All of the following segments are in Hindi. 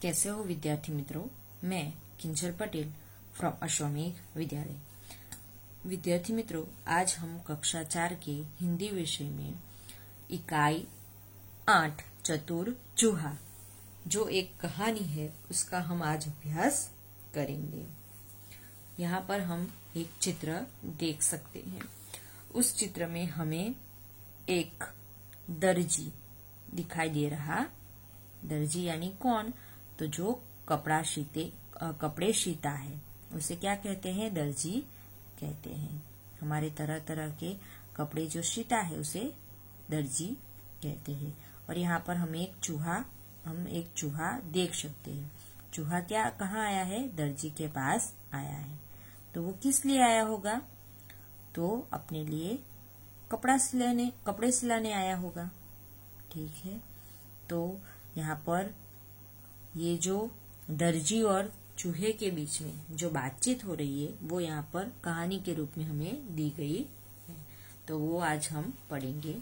कैसे हो विद्यार्थी मित्रों। मैं किंजल पटेल फ्रॉम अश्वमेघ विद्यालय। विद्यार्थी मित्रों, आज हम कक्षा 4 के हिंदी विषय में इकाई 8 चतुर चूहा जो एक कहानी है उसका हम आज अभ्यास करेंगे। यहाँ पर हम एक चित्र देख सकते हैं। उस चित्र में हमें एक दर्जी दिखाई दे रहा। दर्जी यानी कौन? तो जो कपड़े सीता है उसे क्या कहते हैं? दर्जी कहते हैं। हमारे तरह तरह के कपड़े जो सीता है उसे दर्जी कहते हैं। और यहाँ पर हम एक चूहा देख सकते हैं। चूहा कहाँ आया है? दर्जी के पास आया है। तो वो किस लिए आया होगा? तो अपने लिए कपड़े सिलाने आया होगा। ठीक है। तो यहाँ पर ये जो दर्जी और चूहे के बीच में जो बातचीत हो रही है वो यहाँ पर कहानी के रूप में हमें दी गई है। तो वो आज हम पढ़ेंगे।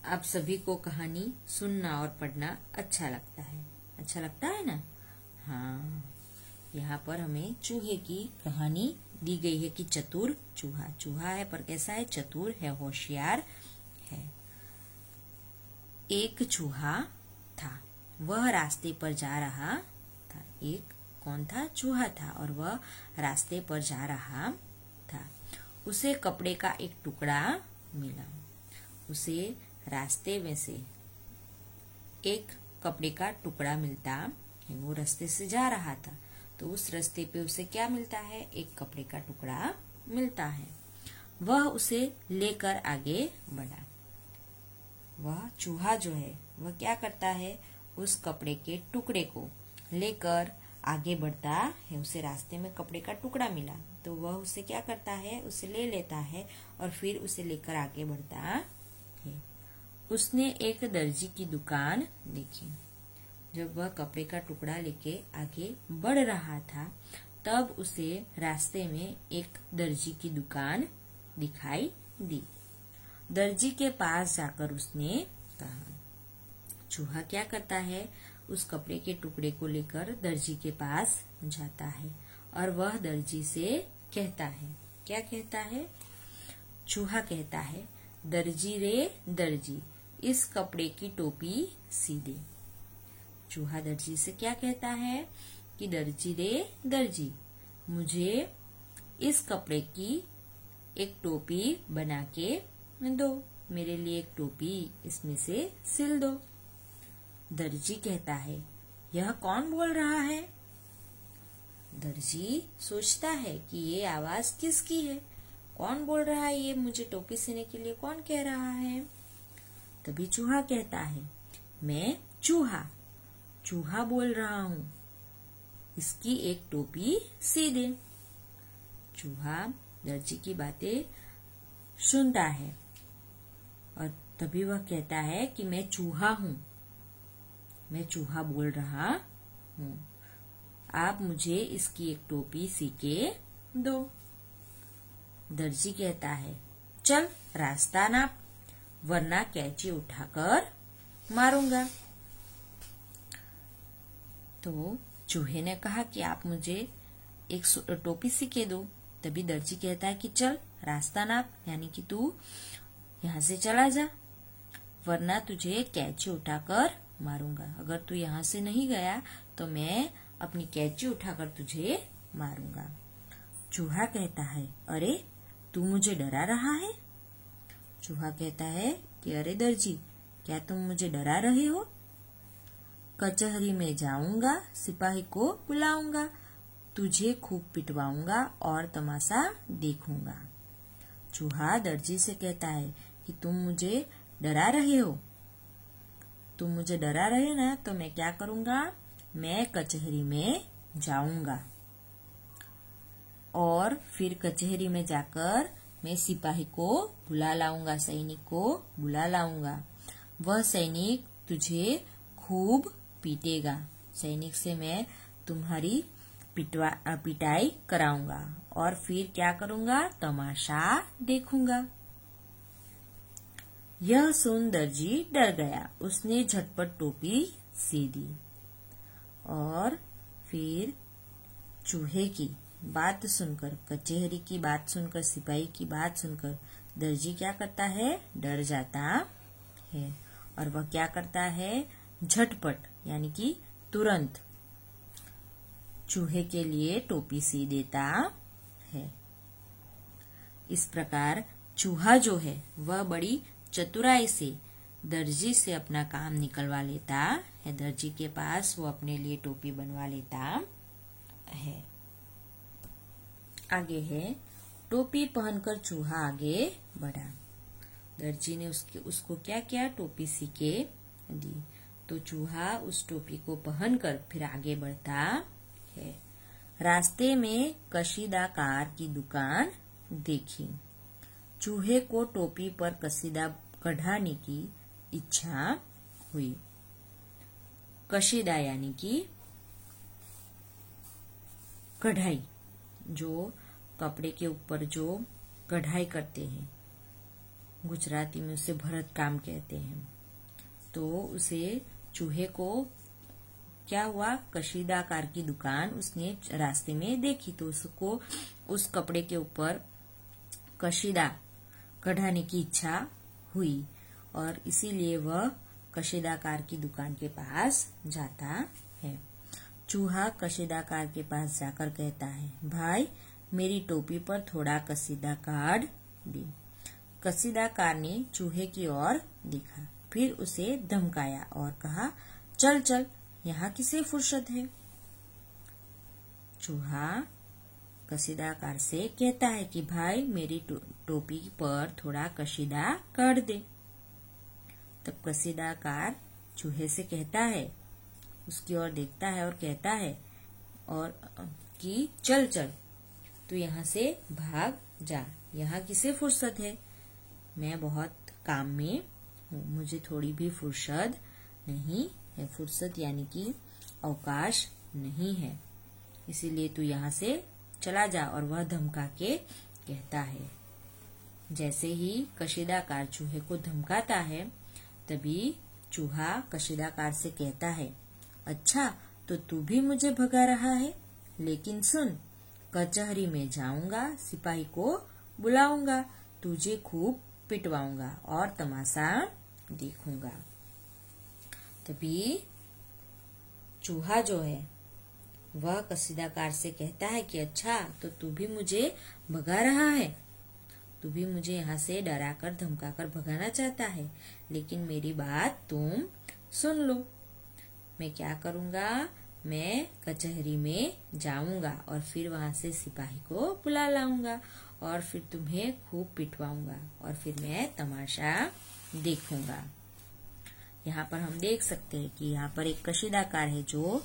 आप सभी को कहानी सुनना और पढ़ना अच्छा लगता है? अच्छा लगता है ना? हाँ। यहाँ पर हमें चूहे की कहानी दी गई है कि चतुर चूहा है पर कैसा है? चतुर है, होशियार है। एक चूहा था, वह रास्ते पर जा रहा था। एक कौन था? चूहा था और वह रास्ते पर जा रहा था। उसे कपड़े का एक टुकड़ा मिला। उसे रास्ते में से एक कपड़े का टुकड़ा मिलता है। वो रास्ते से जा रहा था तो उस रास्ते पे उसे क्या मिलता है? एक कपड़े का टुकड़ा मिलता है। वह उसे लेकर आगे बढ़ा। वह चूहा जो है वह क्या करता है? उस कपड़े के टुकड़े को लेकर आगे बढ़ता है। उसे रास्ते में कपड़े का टुकड़ा मिला तो वह उसे क्या करता है? उसे ले लेता है और फिर उसे लेकर आगे बढ़ता है। उसने एक दर्जी की दुकान देखी। जब वह कपड़े का टुकड़ा लेके आगे बढ़ रहा था तब उसे रास्ते में एक दर्जी की दुकान दिखाई दी। दर्जी के पास जाकर उसने कहा। चूहा क्या करता है? उस कपड़े के टुकड़े को लेकर दर्जी के पास जाता है और वह दर्जी से कहता है। क्या कहता है? चूहा कहता है, दर्जी रे दर्जी, इस कपड़े की टोपी सी दे। चूहा दर्जी से क्या कहता है कि दर्जी रे दर्जी, मुझे इस कपड़े की एक टोपी बना के दो। मेरे लिए एक टोपी इसमें से सिल दो। दर्जी कहता है, यह कौन बोल रहा है? दर्जी सोचता है कि ये आवाज किसकी है? कौन बोल रहा है? ये मुझे टोपी सिलने के लिए कौन कह रहा है? तभी चूहा कहता है, मैं चूहा बोल रहा हूँ, इसकी एक टोपी सी दे। चूहा दर्जी की बातें सुनता है और तभी वह कहता है कि मैं चूहा हूँ, मैं चूहा बोल रहा हूँ, आप मुझे इसकी एक टोपी सी के दो। दर्जी कहता है, चल रास्ता नाप, वरना कैंची उठाकर मारूंगा। तो चूहे ने कहा कि आप मुझे एक टोपी सी के दो। तभी दर्जी कहता है कि चल रास्ता नाप, यानी कि तू यहाँ से चला जा, वरना तुझे कैंची उठाकर मारूंगा। अगर तू यहाँ से नहीं गया तो मैं अपनी कैंची उठाकर तुझे मारूंगा। चूहा कहता है, अरे तू मुझे डरा रहा है? चूहा कहता है कि अरे दर्जी, क्या तुम मुझे डरा रहे हो? कचहरी में जाऊंगा, सिपाही को बुलाऊंगा, तुझे खूब पिटवाऊंगा और तमाशा देखूंगा। चूहा दर्जी से कहता है कि तुम मुझे डरा रहे हो? तुम मुझे डरा रहे ना, तो मैं क्या करूंगा? मैं कचहरी में जाऊंगा और फिर कचहरी में जाकर मैं सिपाही को बुला लाऊंगा, सैनिक को बुला लाऊंगा। वह सैनिक तुझे खूब पीटेगा। सैनिक से मैं तुम्हारी पिटाई कराऊंगा और फिर क्या करूंगा? तमाशा देखूंगा। यह सुन दर्जी डर गया। उसने झटपट टोपी सी दी। और फिर चूहे की बात सुनकर, कचहरी की बात सुनकर, सिपाही की बात सुनकर दर्जी क्या करता है, डर जाता है और वह क्या करता है, झटपट यानी कि तुरंत चूहे के लिए टोपी सी देता है। इस प्रकार चूहा जो है वह बड़ी चतुराई से दर्जी से अपना काम निकलवा लेता है। दर्जी के पास वो अपने लिए टोपी बनवा लेता है। आगे है, टोपी पहनकर चूहा आगे बढ़ा। दर्जी ने उसको क्या किया, टोपी सी के दी। तो चूहा उस टोपी को पहनकर फिर आगे बढ़ता है। रास्ते में कशीदाकार की दुकान देखी। चूहे को टोपी पर कसीदा कढ़ाने की इच्छा हुई। कशीदा यानी कि कढ़ाई, जो कपड़े के ऊपर जो कढ़ाई करते हैं, गुजराती में उसे भरत काम कहते हैं। तो उसे चूहे को क्या हुआ, कशीदाकार की दुकान उसने रास्ते में देखी तो उसको उस कपड़े के ऊपर कशीदा कढ़ाने की इच्छा हुई और इसीलिए वह कशीदाकार की दुकान के पास जाता है। चूहा कशीदाकार के पास जाकर कहता है, भाई मेरी टोपी पर थोड़ा कसीदा काढ़ दी। कसीदाकार ने चूहे की ओर देखा, फिर उसे धमकाया और कहा, चल चल, यहाँ किसे फुर्सत है। चूहा कसीदाकार से कहता है कि भाई मेरी टोपी पर थोड़ा कसीदा काढ़ दे। तब कसीदाकार चूहे से कहता है, उसकी ओर देखता है और कहता है और कि चल चल, तू यहाँ से भाग जा, यहाँ किसे फुर्सत है, मैं बहुत काम में हूँ, मुझे थोड़ी भी फुर्सत नहीं है। फुर्सत यानी कि अवकाश नहीं है, इसीलिए तू यहाँ से चला जा। और वह धमका के कहता है। जैसे ही कशीदाकार चूहे को धमकाता है तभी चूहा कशीदाकार से कहता है, अच्छा तो तू भी मुझे भगा रहा है, लेकिन सुन, कचहरी में जाऊंगा, सिपाही को बुलाऊंगा, तुझे खूब पिटवाऊंगा और तमाशा देखूंगा। तभी चूहा जो है वह कसीदाकार से कहता है कि अच्छा तो तू भी मुझे भगा रहा है, तू भी मुझे यहाँ से डराकर धमकाकर भगाना चाहता है, लेकिन मेरी बात तुम सुन लो। मैं क्या करूंगा, मैं कचहरी में जाऊंगा और फिर वहां से सिपाही को बुला लाऊंगा और फिर तुम्हें खूब पिटवाऊंगा और फिर मैं तमाशा देखूंगा। यहाँ पर हम देख सकते हैं कि यहाँ पर एक कशीदाकार है जो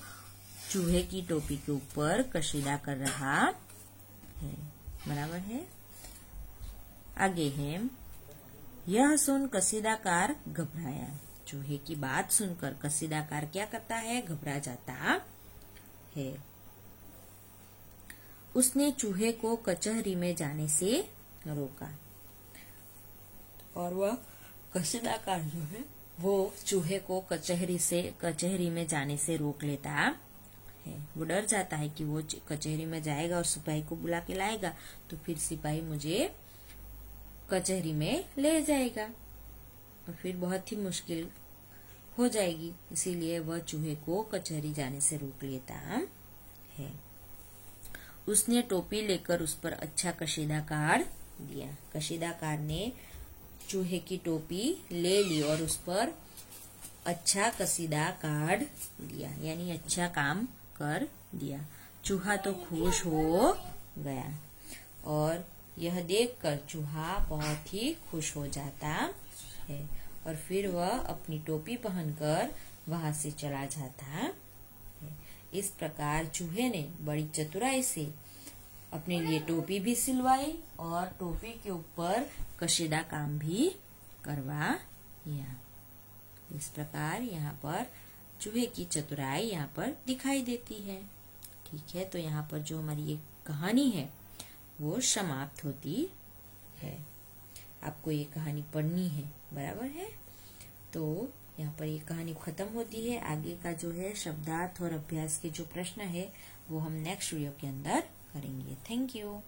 चूहे की टोपी के ऊपर कशीदा कर रहा है। बराबर है। आगे है, यह सुन कसीदाकार घबराया। चूहे की बात सुनकर कसीदाकार क्या करता है, घबरा जाता है। उसने चूहे को कचहरी में जाने से रोका और वह कसीदाकार जो है वो चूहे को कचहरी में जाने से रोक लेता है। वो डर जाता है कि वो कचहरी में जाएगा और सिपाही को बुला के लाएगा तो फिर सिपाही मुझे कचहरी में ले जाएगा और फिर बहुत ही मुश्किल हो जाएगी, इसीलिए वह चूहे को कचहरी जाने से रोक लेता है। उसने टोपी लेकर उस पर अच्छा कशीदा काढ़ दिया। कशीदाकार ने चूहे की टोपी ले ली और उस पर अच्छा कसीदा काढ़ दिया, यानी अच्छा काम कर दिया। चूहा तो खुश हो गया और यह देखकर चूहा बहुत ही खुश हो जाता है और फिर वह अपनी टोपी पहनकर वहां से चला जाता है। इस प्रकार चूहे ने बड़ी चतुराई से अपने लिए टोपी भी सिलवाई और टोपी के ऊपर कशीदा काम भी करवाया। इस प्रकार यहाँ पर चूहे की चतुराई यहाँ पर दिखाई देती है। ठीक है, तो यहाँ पर जो हमारी ये कहानी है वो समाप्त होती है। आपको ये कहानी पढ़नी है, बराबर है। तो यहाँ पर ये कहानी खत्म होती है। आगे का जो है शब्दार्थ और अभ्यास के जो प्रश्न है वो हम नेक्स्ट वीडियो के अंदर करेंगे। Thank you.